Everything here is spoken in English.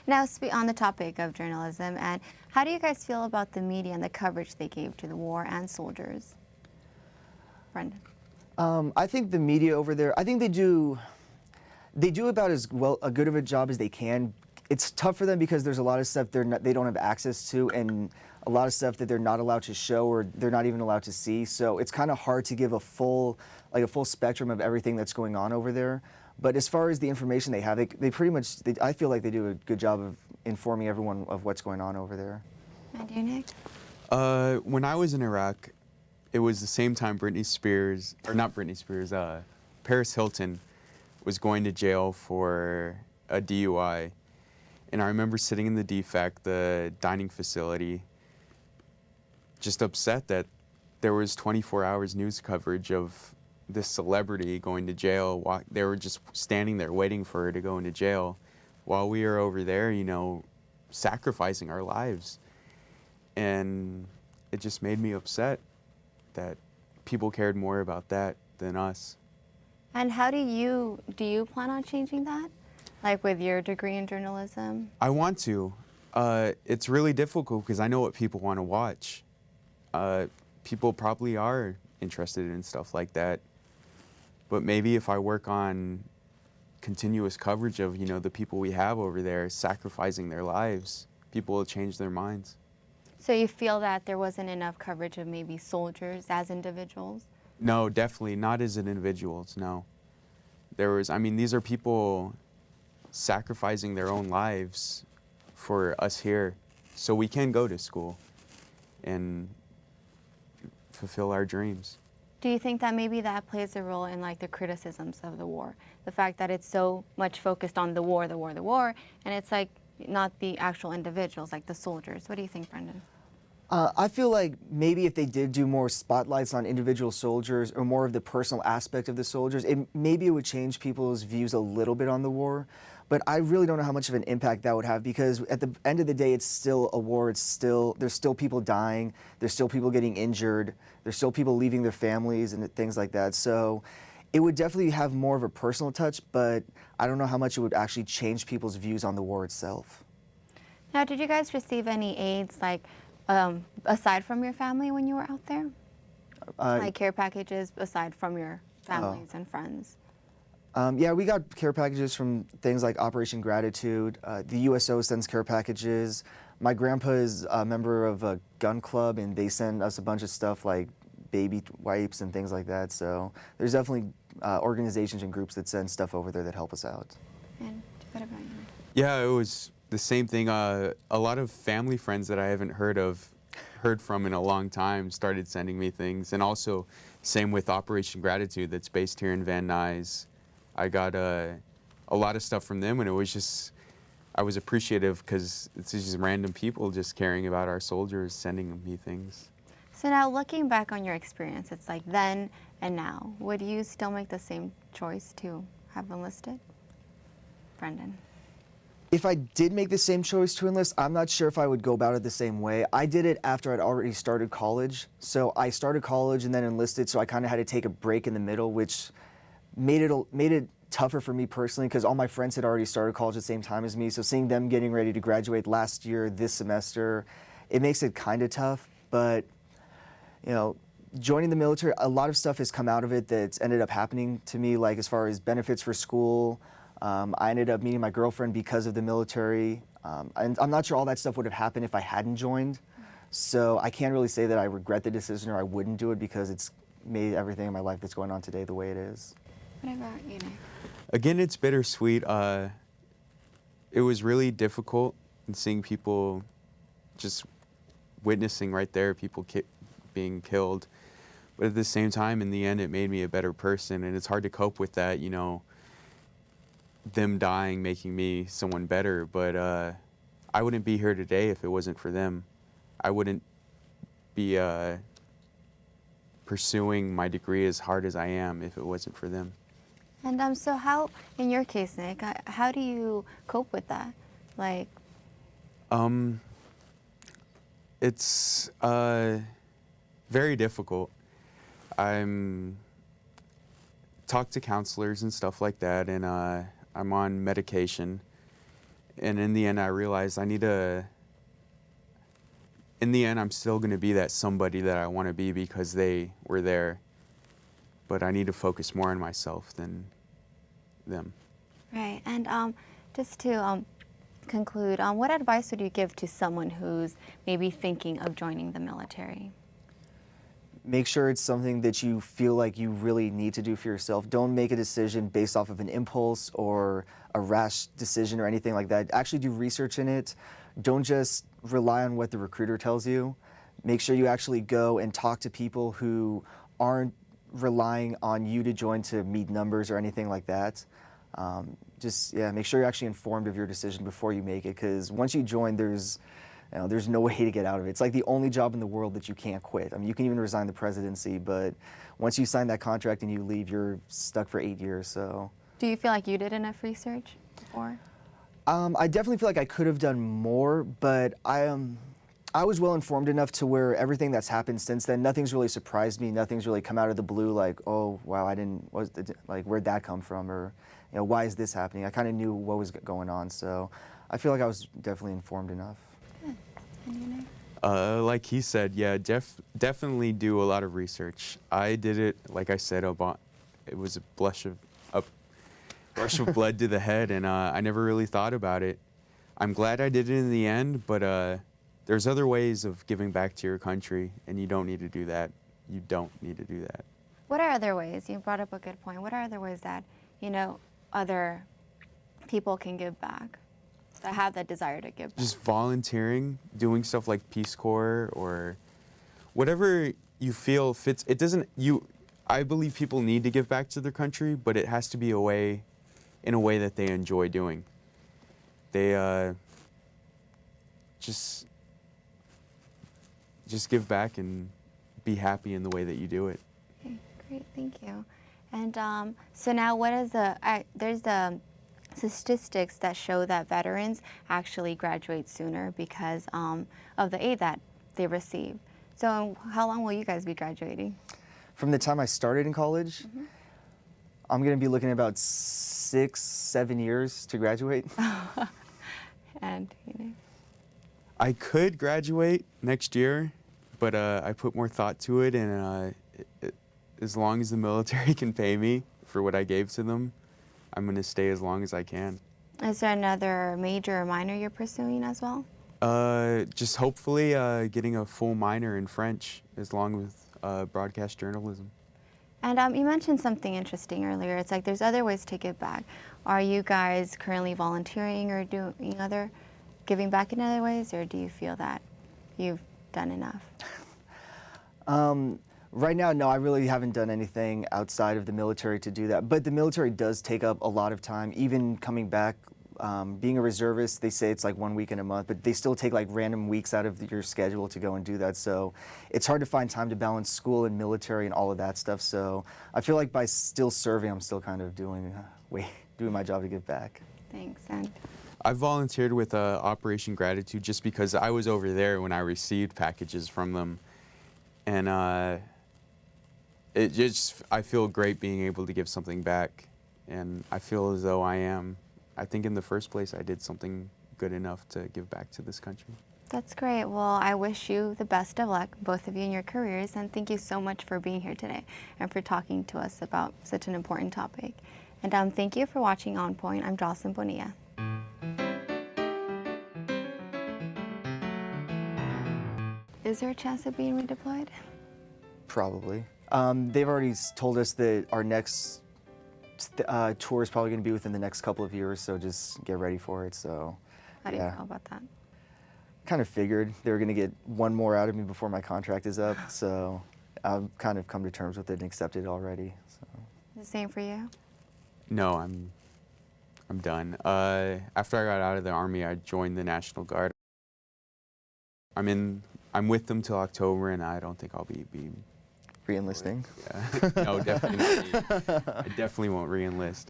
Now, on the topic of journalism, and how do you guys feel about the media and the coverage they gave to the war and soldiers? Brenden. I think the media over there, I think they do about as well a good of a job as they can. It's tough for them because there's a lot of stuff they don't have access to, and a lot of stuff that they're not allowed to show or they're not even allowed to see. So it's kind of hard to give a full spectrum of everything that's going on over there. But as far as the information they have, they pretty much, I feel like they do a good job of informing everyone of what's going on over there. And you, Nick? When I was in Iraq, it was the same time Paris Hilton was going to jail for a DUI. And I remember sitting in the DFAC, the dining facility, just upset that there was 24 hours news coverage of this celebrity going to jail. They were just standing there waiting for her to go into jail while we were over there, you know, sacrificing our lives. And it just made me upset that people cared more about that than us. And how do you plan on changing that? Like with your degree in journalism? I want to. It's really difficult because I know what people want to watch. People probably are interested in stuff like that. But maybe if I work on continuous coverage of, you know, the people we have over there sacrificing their lives, people will change their minds. So you feel that there wasn't enough coverage of maybe soldiers as individuals? No, definitely not as individuals, no. These are people sacrificing their own lives for us here so we can go to school and fulfill our dreams. Do you think that maybe that plays a role in like the criticisms of the war? The fact that it's so much focused on the war, and it's like not the actual individuals, like the soldiers. What do you think, Brenden? I feel like maybe if they did do more spotlights on individual soldiers or more of the personal aspect of the soldiers, maybe it would change people's views a little bit on the war. But I really don't know how much of an impact that would have because at the end of the day, it's still a war. There's still people dying. There's still people getting injured. There's still people leaving their families and things like that. So it would definitely have more of a personal touch, but I don't know how much it would actually change people's views on the war itself. Now, did you guys receive any aids, like, aside from your family when you were out there? Like care packages aside from your families and friends? Yeah, we got care packages from things like Operation Gratitude. The USO sends care packages. My grandpa is a member of a gun club, and they send us a bunch of stuff like baby wipes and things like that. So there's definitely organizations and groups that send stuff over there that help us out. And what about you? Yeah, it was the same thing. A lot of family friends that I haven't heard from in a long time started sending me things. And also, same with Operation Gratitude that's based here in Van Nuys. I got a lot of stuff from them, and it was just, I was appreciative because it's just random people just caring about our soldiers sending me things. So now looking back on your experience, it's like then and now, would you still make the same choice to have enlisted? Brenden. If I did make the same choice to enlist, I'm not sure if I would go about it the same way. I did it after I'd already started college. So I started college and then enlisted, so I kind of had to take a break in the middle, which made it tougher for me personally because all my friends had already started college at the same time as me. So seeing them getting ready to graduate last year, this semester, it makes it kind of tough. But, you know, joining the military, a lot of stuff has come out of it that's ended up happening to me, like as far as benefits for school. I ended up meeting my girlfriend because of the military. And I'm not sure all that stuff would have happened if I hadn't joined. So I can't really say that I regret the decision or I wouldn't do it because it's made everything in my life that's going on today the way it is. What about you, Nick? Again, it's bittersweet. It was really difficult in seeing people just witnessing right there, people being killed. But at the same time, in the end, it made me a better person, and it's hard to cope with that, you know, them dying making me someone better. But I wouldn't be here today if it wasn't for them. I wouldn't be pursuing my degree as hard as I am if it wasn't for them. And so how, in your case, Nick, how do you cope with that? Like, it's very difficult. I'm talk to counselors and stuff like that, and I'm on medication, And in the end, I realized in the end, I'm still going to be that somebody that I want to be because they were there. But I need to focus more on myself than them. Right. And just to conclude, what advice would you give to someone who's maybe thinking of joining the military? Make sure it's something that you feel like you really need to do for yourself. Don't make a decision based off of an impulse or a rash decision or anything like that. Actually do research in it. Don't just rely on what the recruiter tells you. Make sure you actually go and talk to people who aren't relying on you to join to meet numbers or anything like that. Make sure you're actually informed of your decision before you make it, because once you join, there's no way to get out of it. It's like the only job in the world that you can't quit. I mean, you can even resign the presidency, but once you sign that contract and you leave, you're stuck for 8 years. So, Do you feel like you did enough research before? I definitely feel like I could have done more, but I was well informed enough to where everything that's happened since then, nothing's really surprised me. Nothing's really come out of the blue like, oh wow, where'd that come from, or why is this happening? I kind of knew what was going on, so I feel like I was definitely informed enough. Good. And you know? Like he said, yeah, definitely do a lot of research. I did it, like I said, it was a blush of blood to the head, and I never really thought about it. I'm glad I did it in the end, but there's other ways of giving back to your country, and you don't need to do that. You don't need to do that. What are other ways? You brought up a good point. What are other ways that, other people can give back, that have that desire to give back? Just volunteering, doing stuff like Peace Corps or whatever you feel fits. I believe people need to give back to their country, but it has to be in a way that they enjoy doing. They just give back and be happy in the way that you do it. Okay, great, thank you. And so now what is there's the statistics that show that veterans actually graduate sooner because of the aid that they receive. So how long will you guys be graduating? From the time I started in college, I'm going to be looking at about 6-7 years to graduate. And I could graduate next year, but I put more thought to it, and as long as the military can pay me for what I gave to them, I'm going to stay as long as I can. Is there another major or minor you're pursuing as well? Just hopefully getting a full minor in French, along with broadcast journalism. And you mentioned something interesting earlier. It's like there's other ways to give back. Are you guys currently volunteering or giving back in other ways, or do you feel that you've done enough? Right now, no, I really haven't done anything outside of the military to do that. But the military does take up a lot of time, even coming back. Being a reservist, they say it's like 1 week in a month, but they still take like random weeks out of your schedule to go and do that. So it's hard to find time to balance school and military and all of that stuff. So I feel like by still serving, I'm still kind of doing my job to give back. Thanks. And I volunteered with Operation Gratitude just because I was over there when I received packages from them. And I feel great being able to give something back. And I feel as though I think in the first place I did something good enough to give back to this country. that's great. Well, I wish you the best of luck, both of you in your careers, and thank you so much for being here today and for talking to us about such an important topic. And thank you for watching On Point. I'm Jocelyn, Bonilla. Is there a chance of being redeployed? Probably. They've already told us that our next tour is probably going to be within the next couple of years, so just get ready for it. So, How do you feel about that? Kind of figured they were going to get one more out of me before my contract is up, so I've kind of come to terms with it and accepted it already. So. The same for you? No, I'm done. After I got out of the Army, I joined the National Guard. I'm with them till October, and I don't think I'll be Re-enlisting? Yeah. No, definitely not. I definitely won't re-enlist.